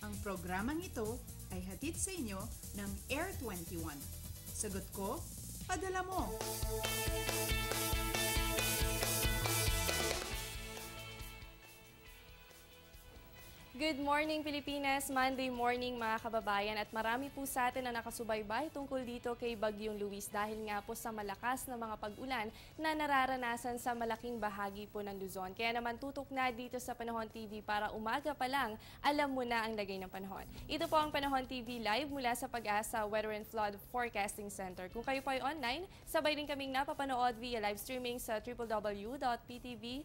Ang programang ito ay hatid sa inyo ng Air 21. Sagot ko, padala mo! Good morning Pilipinas, Monday morning mga kababayan at marami po sa atin na nakasubaybay tungkol dito kay Bagyong Luis dahil nga po sa malakas na mga pag-ulan na nararanasan sa malaking bahagi po ng Luzon. Kaya naman tutok na dito sa Panahon TV para umaga pa lang alam mo na ang lagay ng panahon. Ito po ang Panahon TV live mula sa Pag-asa Weather and Flood Forecasting Center. Kung kayo po ay online, sabay rin kaming napapanood via live streaming sa www.ptv.ph.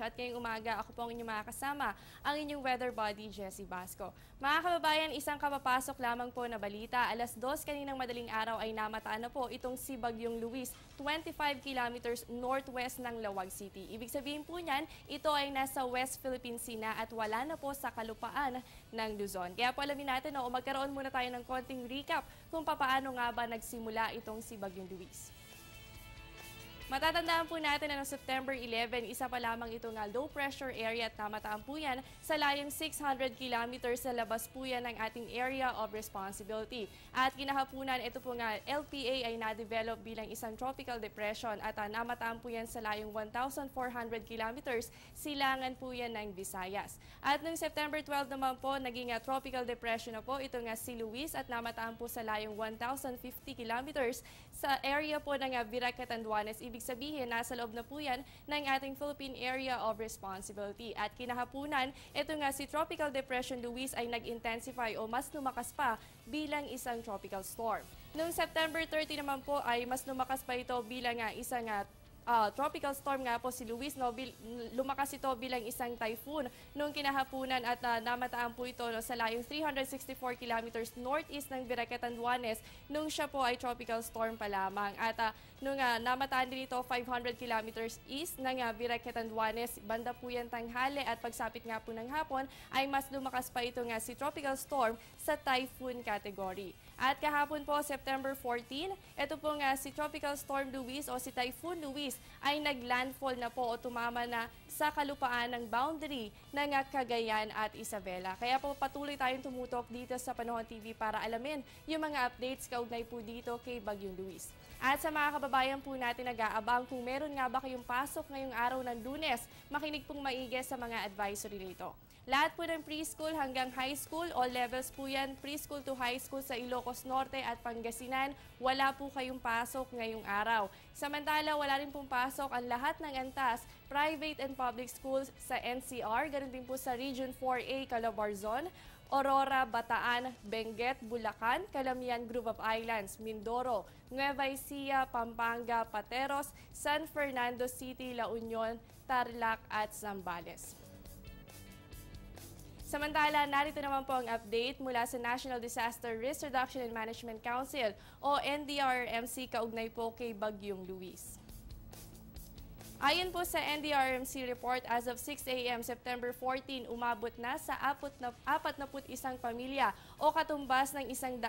At ngayong umaga ako po ang inyong makakasama, ang inyong weather body, Jessie Basco. Mga kababayan, isang kapapasok lamang po na balita. Alas 2 kaninang madaling araw ay namataan na po itong si Bagyong Luis, 25 kilometers northwest ng Lawag City. Ibig sabihin po niyan, ito ay nasa West Philippine Sea na at wala na po sa kalupaan ng Luzon. Kaya po alamin natin, magkaroon muna tayo ng konting recap kung paano nga ba nagsimula itong si Bagyong Luis. Matatandaan po natin na noong September 11, isa pa lamang ito nga low pressure area at namataan po yan sa layong 600 kilometers sa labas po yan ng ating area of responsibility. At kinahapunan, ito po nga LPA ay na-develop bilang isang tropical depression at namataan po yan sa layong 1,400 kilometers silangan po yan ng Visayas. At noong September 12 naman po, naging tropical depression na po ito nga si Luis at namataan po sa layong 1,050 kilometers sa area po ng Virac Catanduanes. Ibig sabihin, nasa loob na po yan ng ating Philippine Area of Responsibility. At kinahapunan, ito nga si Tropical Depression Luis ay nag-intensify o mas lumakas pa bilang isang tropical storm. Noong September 30 naman po ay mas lumakas pa ito bilang isang tropical storm nga po si Luis. Lumakas ito bilang isang typhoon noong kinahapunan at namataan po ito sa layong 364 kilometers northeast ng Virac Catanduanes nung siya po ay tropical storm pa lamang. At nung namataan din ito 500 kilometers east ng Virac Catanduanes, banda po yan tanghali at pagsapit nga po ng hapon ay mas lumakas pa ito nga si tropical storm sa typhoon category. At kahapon po, September 14, ito po nga si Tropical Storm Luis o si Typhoon Luis ay naglandfall na po o tumama na sa kalupaan ng boundary ng Cagayan at Isabela. Kaya po patuloy tayong tumutok dito sa Panahon TV para alamin yung mga updates kaugnay po dito kay Bagyong Luis. At sa mga kababayan po natin nag-aabang kung meron nga ba kayong pasok ngayong araw ng Lunes, makinig pong maigi sa mga advisory nito. Lahat po ng preschool hanggang high school, all levels po yan, preschool to high school sa Ilocos Norte at Pangasinan, wala po kayong pasok ngayong araw. Samantala, wala rin pong pasok ang lahat ng antas, private and public schools sa NCR, ganun din po sa Region 4A, Calabarzon, Aurora, Bataan, Benguet, Bulacan, Calamian Group of Islands, Mindoro, Nueva Ecija, Pampanga, Pateros, San Fernando City, La Union, Tarlac at Zambales. Samantala, narito naman po ang update mula sa National Disaster Risk Reduction and Management Council o NDRRMC kaugnay po kay Bagyong Luis. Ayon po sa NDRRMC report, as of 6 a.m. September 14, umabot na sa 41 pamilya o katumbas ng 147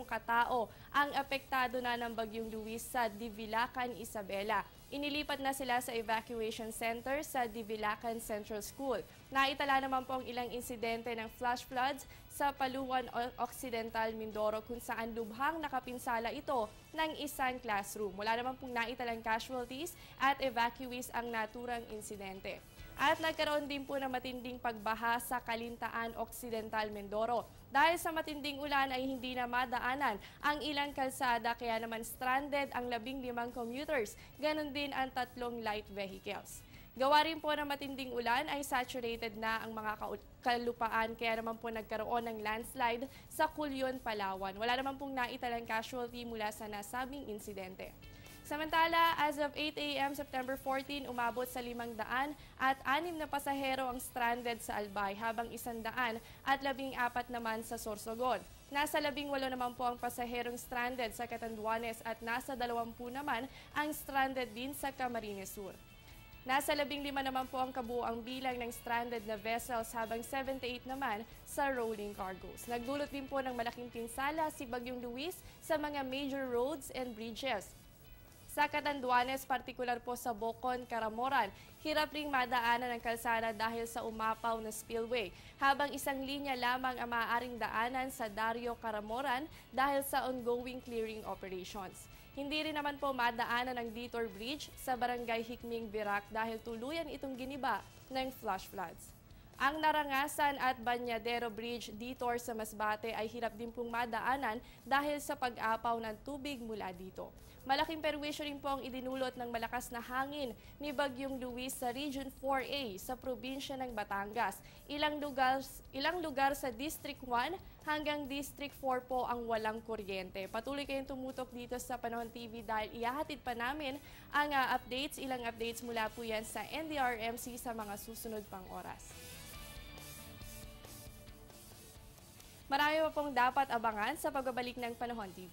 katao ang apektado na ng Bagyong Luis sa Divilacan, Isabela. Inilipat na sila sa evacuation center sa Divilacan Central School. Naitala naman po ang ilang insidente ng flash floods sa Paluan Occidental, Mindoro kung saan lubhang nakapinsala ito ng isang classroom. Wala naman pong naitalang casualties at evacuees ang naturang insidente. At nagkaroon din po ng matinding pagbaha sa Calintaan Occidental, Mindoro. Dahil sa matinding ulan ay hindi na madaanan ang ilang kalsada kaya naman stranded ang 15 commuters, ganon din ang 3 light vehicles. Gawa rin po ng matinding ulan ay saturated na ang mga kalupaan kaya naman po nagkaroon ng landslide sa Culion, Palawan. Wala naman pong naitalang casualty mula sa nasabing insidente. Samantala, as of 8 a.m. September 14, umabot sa 500 at 6 na pasahero ang stranded sa Albay habang 100 at 14 naman sa Sorsogon. Nasa 18 naman po ang pasaherong stranded sa Catanduanes at nasa 20 naman ang stranded din sa Camarines Sur. Nasa 15 naman po ang kabuuang bilang ng stranded na vessels habang 78 naman sa rolling cargoes. Nagdulot din po ng malaking pinsala si Bagyong Luis sa mga major roads and bridges. Sa Catanduanes, partikular po sa Bocon, Caramoran, hirap ring madaanan ng kalsada dahil sa umapaw na spillway, habang isang linya lamang ang maaaring daanan sa Dario, Caramoran dahil sa ongoing clearing operations. Hindi rin naman po madaanan ang Detour Bridge sa Barangay Hikming, Virac dahil tuluyan itong giniba ng flash floods. Ang Narangasan at Banyadero Bridge detour sa Masbate ay hirap din pong madaanan dahil sa pag-apaw ng tubig mula dito. Malaking perwisyo rin po ang idinulot ng malakas na hangin ni Bagyong Luis sa Region 4A sa probinsya ng Batangas. Ilang lugar sa District 1 hanggang District 4 po ang walang kuryente. Patuloy kayong tumutok dito sa Panahon TV dahil ihahatid pa namin ang ilang updates mula po yan sa NDRMC sa mga susunod pang oras. Marami pa pong dapat abangan sa pagbabalik ng Panahon TV.